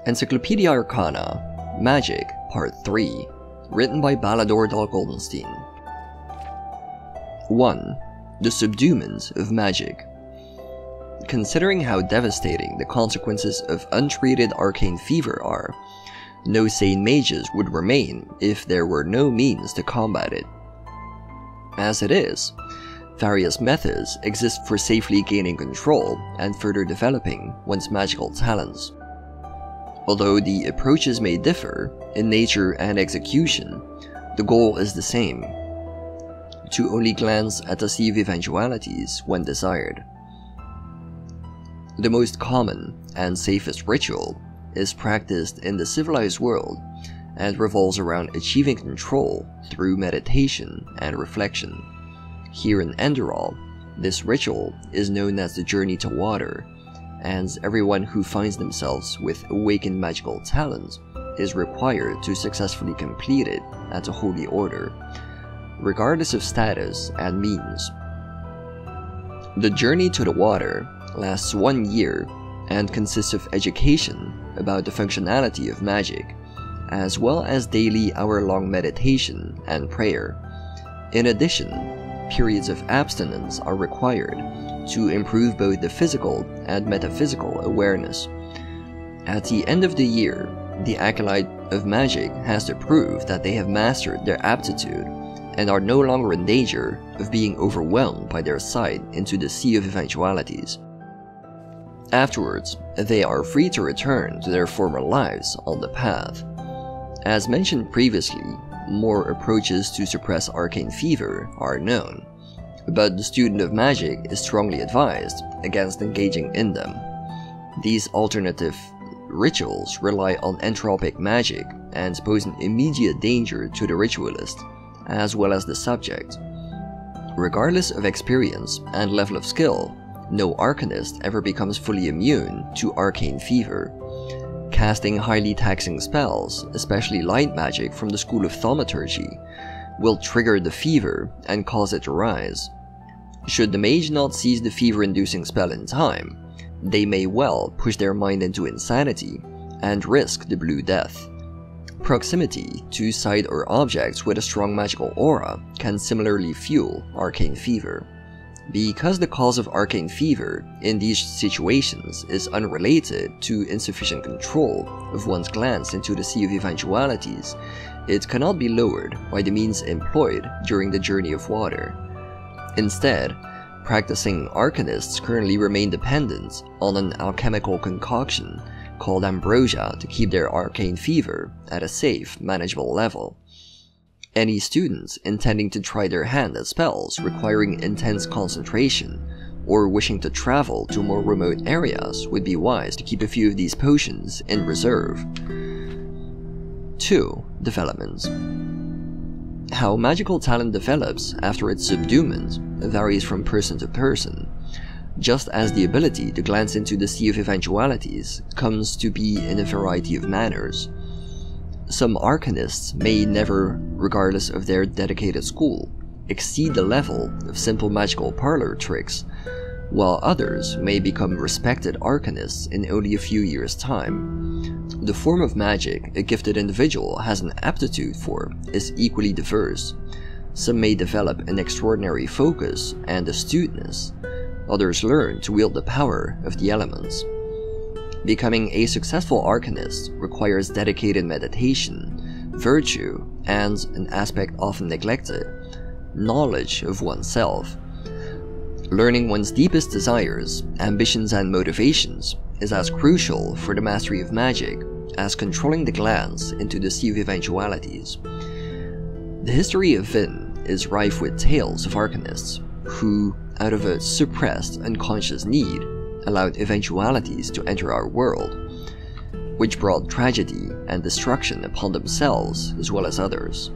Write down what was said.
Encyclopedia Arcana, Magic, Part 3, written by Balador Goldenstein. 1. The Subdumons of Magic. Considering how devastating the consequences of untreated arcane fever are, no sane mages would remain if there were no means to combat it. As it is, various methods exist for safely gaining control and further developing one's magical talents. Although the approaches may differ in nature and execution, the goal is the same: to only glance at the sea of eventualities when desired. The most common and safest ritual is practiced in the civilized world and revolves around achieving control through meditation and reflection. Here in Enderal, this ritual is known as the Journey to Water, and everyone who finds themselves with awakened magical talents is required to successfully complete it at a holy order, regardless of status and means. The Journey to the Water lasts 1 year and consists of education about the functionality of magic, as well as daily hour-long meditation and prayer. In addition, periods of abstinence are required to improve both the physical and metaphysical awareness. At the end of the year, the acolyte of magic has to prove that they have mastered their aptitude and are no longer in danger of being overwhelmed by their sight into the sea of eventualities. Afterwards, they are free to return to their former lives on the path. As mentioned previously, more approaches to suppress arcane fever are known, but the student of magic is strongly advised against engaging in them. These alternative rituals rely on entropic magic and pose an immediate danger to the ritualist, as well as the subject. Regardless of experience and level of skill, no arcanist ever becomes fully immune to arcane fever. Casting highly taxing spells, especially light magic from the school of thaumaturgy, will trigger the fever and cause it to rise. Should the mage not seize the fever-inducing spell in time, they may well push their mind into insanity and risk the Blue Death. Proximity to sight or objects with a strong magical aura can similarly fuel arcane fever. Because the cause of arcane fever in these situations is unrelated to insufficient control of one's glance into the sea of eventualities, it cannot be lowered by the means employed during the Journey of Water. Instead, practicing arcanists currently remain dependent on an alchemical concoction called ambrosia to keep their arcane fever at a safe, manageable level. Any students intending to try their hand at spells requiring intense concentration or wishing to travel to more remote areas would be wise to keep a few of these potions in reserve. 2. Developments. How magical talent develops after its subdumons varies from person to person, just as the ability to glance into the sea of eventualities comes to be in a variety of manners. Some arcanists may never, regardless of their dedicated school, exceed the level of simple magical parlor tricks, while others may become respected arcanists in only a few years' time. The form of magic a gifted individual has an aptitude for is equally diverse. Some may develop an extraordinary focus and astuteness. Others learn to wield the power of the elements. Becoming a successful arcanist requires dedicated meditation, virtue, and an aspect often neglected: knowledge of oneself. Learning one's deepest desires, ambitions, and motivations is as crucial for the mastery of magic as controlling the glance into the sea of eventualities. The history of Vin is rife with tales of arcanists who, out of a suppressed unconscious need, allowed eventualities to enter our world, which brought tragedy and destruction upon themselves as well as others.